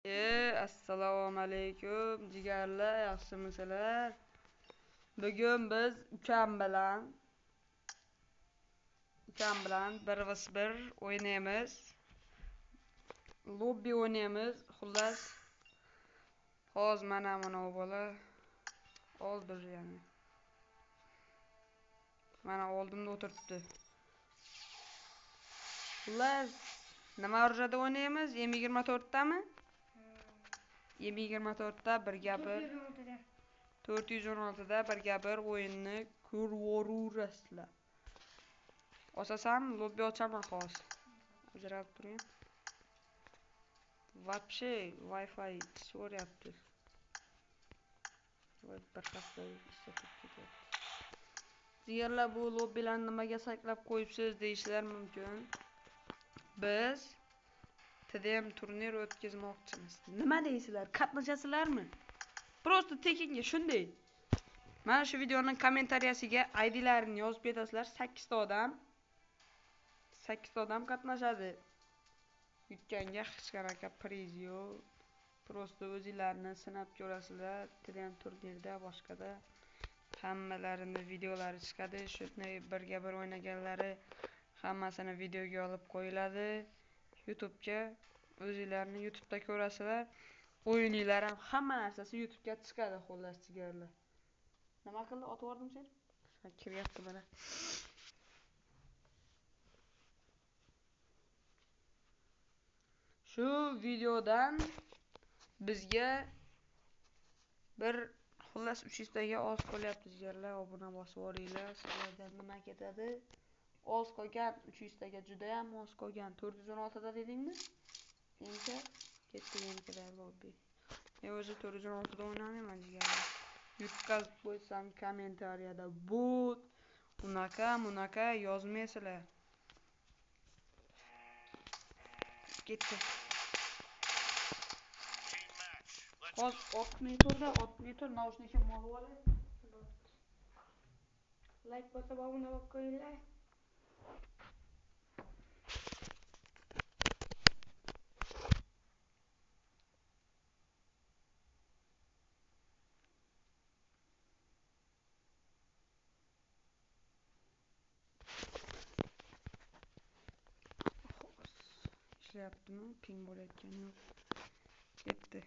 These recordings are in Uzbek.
Assalomu alaykum jigarlar, yaxshimisizlar? Bugun biz ukam bilan 1v1 o'ynaymiz. Lobby o'ynaymiz. Xullas, hozir mana bola oldir yani. Mana oldimda o'tiribdi. Xullas, nima rejada o'ynaymiz? M24 dami? M24 da 1-1 416 da 1-1 o'yinni ko'raverasizlar. Osasam lobby ochaman hozir. Ajralib turing. Вообще Wi-Fi so'rayapti. Voy bir hafta isitib ketyapti. Jigarlar, bu lobbylarni nimaga saqlab qo'yibsiz deyishlar mumkin. Biz TDM turnir o'tkazmoqchimiz. Nima deysizlar? Qatnashasizlarmi? Просто tekinga shunday. Mana shu videoning kommentariyasiga ID'larini yozib ketasizlar. 8 ta odam qatnashadi. Yutganga hech qanaqa priz yo'q. Просто o'zingizlarni sinab ko'rasizlar. TDM turnirda, boshqada hammalarini videolari chiqadi. Shunday 1-1 o'ynaganlari hammasini videoga olib qo'yiladi. YouTube'ga o'zingizlarni YouTube'da ko'rasizlar. O'yininglar ham hamma narsasi YouTube'ga chiqadi, xullas jigarlar. Nima qildi? Otib yubordim sen? Ha, kiryapti mana. Shu videodan bizga bir xullas 300 taga oz qolyapti jigarlar. Obuna bosib yuboringlar. Sizlardan nima ketadi? Oz qolgan 300 taga juda ham oz qolgan. 416 da dedingmi? Endi ketdi yangilar lobby. Men o'zi 416 da o'ynamayman jigarlar. Yutqazib qo'ysam kommentariyada bot unaqa yozmaysizlar. Ketdi. Hozir 60 turda 60 tur naushnikim olib olay. Like bosib obuna bo'lib qo'yinglar. Ishlayaptimi? Ping bo'layotgani yo'q. Ketdi.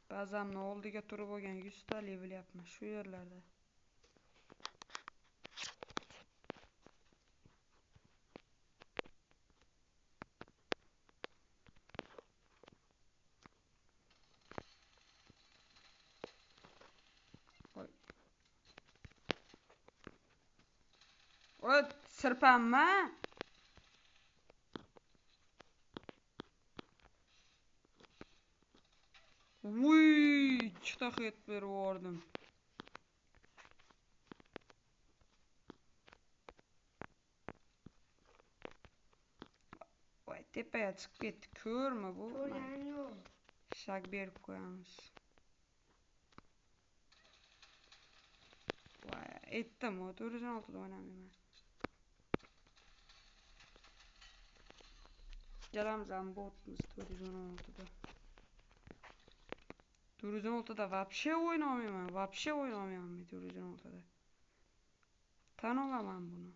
Bazamni oldiga turib olgan 100 talik bilyapman shu yerlarda. O't sirpanma. Vuy, chita hit berib yubordim. Voy, tepaga chiqib ketdi. Ko'rma bu. Ko'rganim yo'q. Shak berib qo'yamiz. Voy, aytdim, 416 da o'ynamayman. Gelamiz ham botmiz 416 da. 416 da вообще o'ynamayman. Вообще o'ynamayman 416 da. Tan olaman buni.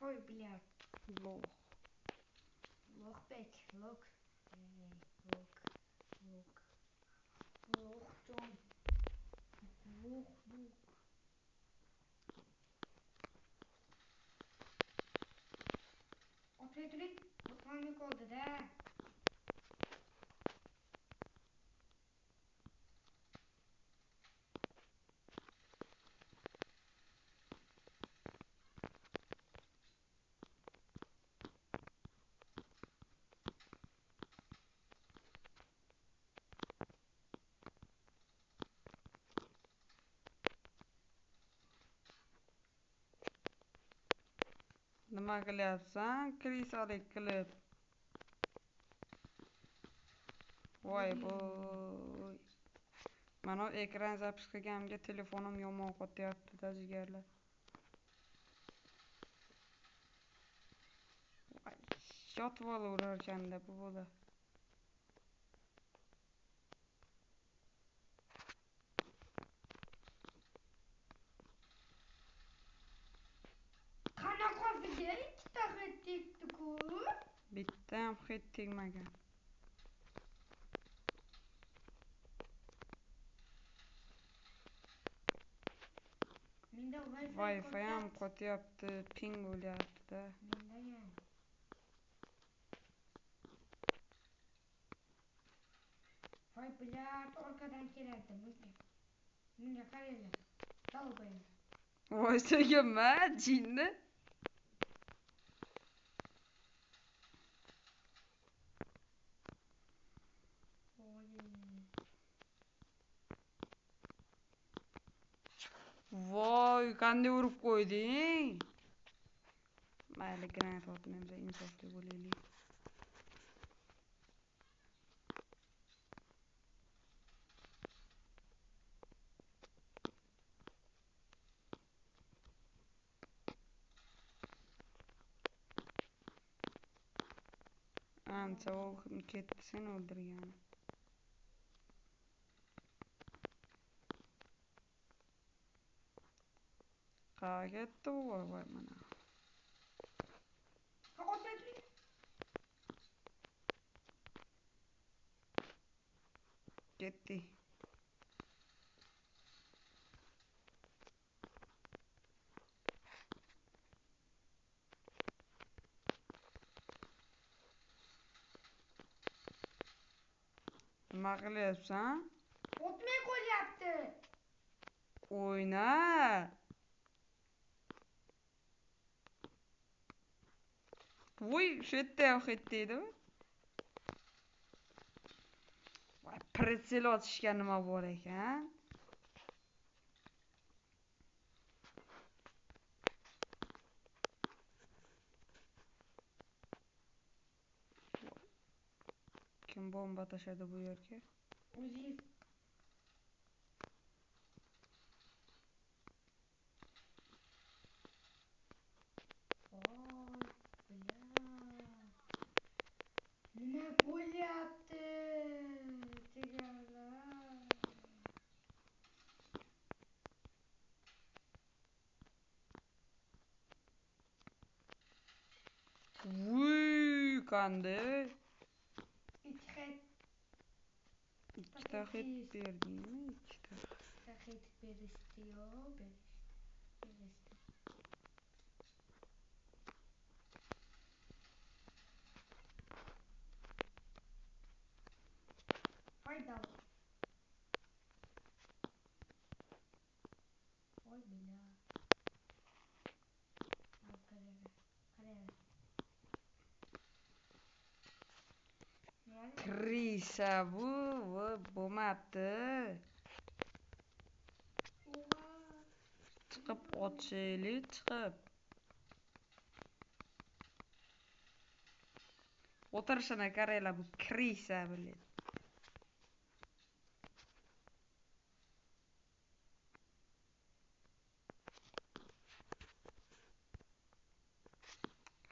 Ой, блядь. Loh. Лох бек. Лох. Лох Джон. Лох. Oturayım. Panik oldu da. Nima qilyapsan? Krisalik qilib. Voy boy. Mana ekran zapis qilganimga telefonim yomon qotyapti-da jigarlar. Voy, yotib olaverarkanda bu bola. Qanaqasiga ikkita hid tegdi-ku? Bitta ham hid tegmagan. Menda Wi-Fi ham qotyapti, ping bo'lyapti-da. Menda ham. Voy bilat orqadan keladi bunga qaranglar. Dalbaylar. Voy sögama jinni. Voy, qanday urib qo'yding? Mayli, granat otmaymiz, insofli bo'laylik. Ancha o'qim ketdi sen o'ldirgan. Qayerga ketdi bu voy mana. Ketdi. Nima qilyapsan? O'tmay qo'yapti. O'yna. Voy, shu yerda ham hid deydimi? Voy, pritsel otishga nima bor ekan? Kim bomba tashladi bu yerga? O'zingiz nima bo'lyapti? Jigarlar. Vuy, qanday? Ikkita Ikkita hid berdingmi? Ikkita. hid berishdi-yu, berishdi. Foydal. Voy bila. Qarang. Krisa bu bo'lmabdi. Chiqib ochaylik, chiqib. O'tirishini qaranglar, bu krisa bilan.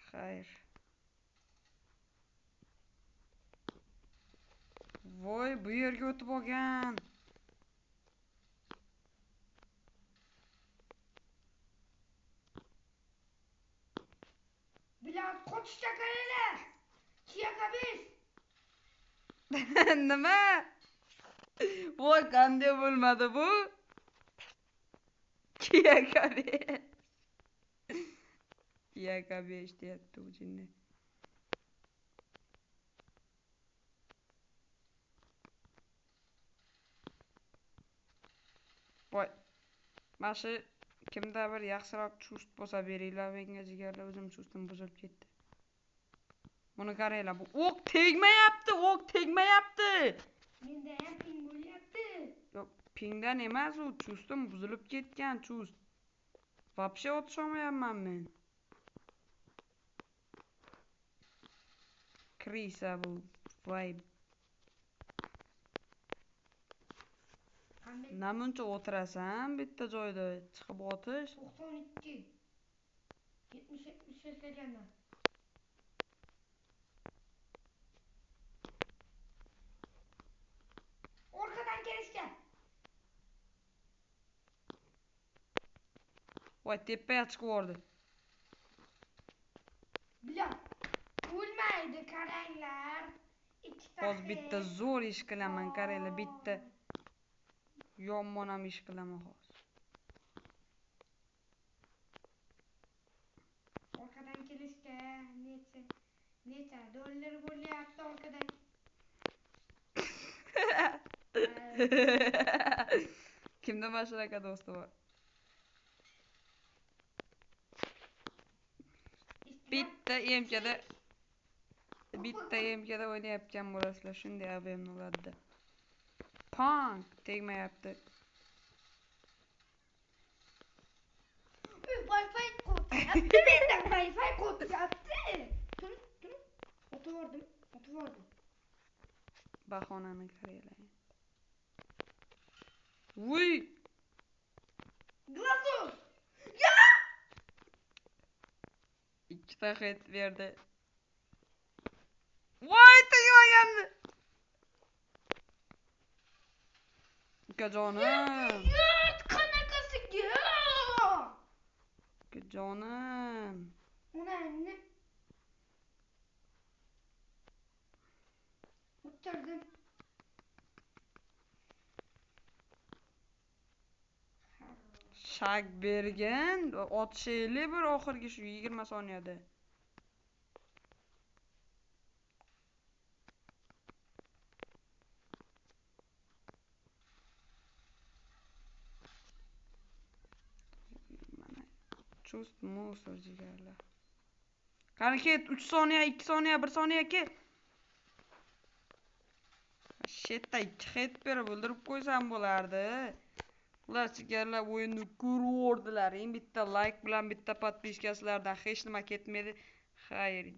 Xayr. Voy, bu yerga o'tib olgan. Bilat qochishga qaranglar. Kiyakabiz. Nima? Voy, qanday bo'lmadi bu? Kiyakabesh deyapti u jinni. Voy, mana shu kimda bir yaxshiroq chust bo'lsa beringlar menga jigarlar, o'zim chustim buzilib ketdi. Buni qaranglar, bu o'q tegmayapti. Menda ham ping bo'lyapti. Yo'q, pingdan emas, u chustim buzilib ketgan, chust. Вообще otisha olmayapman men. Krisa bu. Voy. Qanday? Namuncha o'tirasan bitta joyda chiqib o'tish? 92. 70 yasaganlar. Orqadan kelishdi. Voy tepaga chiqib o'rdi. Bilan o'lmaydi qaranglar. Ikkita Hozir bitta zo'r ish qilaman qaranglar, bitta yomon ish qilaman hozir. Orqadan kelishdi. Necha dollar bo'lyapti orqadan. Kimda mana shunaqa do'sti bor? Bitta emkada o'ynayotgan bo'lasizlar, shunday abemni uladida. Pang tegmayapti. Wi-Fi qo'yapti. Mendan Wi-Fi qo'yapti. Turing. O'tivordim. Bahonani qaranglar. Vuy! Glazur. Ikkita hit berdi. Voy tegmagandi. Ukajonim. Yurt qanaqasiga? Ukajonim. Onangni o'tirdim. Shak bergan, otishaylik bir oxirgi shu 20 soniyada. Mana chust musor jigarlar. Qani ket 3 soniya, 2 soniya, 1 soniya ket. Shetda 2 hit berib o'ldirib qo'ysam bo'lardi. Ular sigarlar o'yinni ko'rib o'rdilar. Bitta like bilan bitta podpiska sizlardan hech nima ketmaydi. Xayr.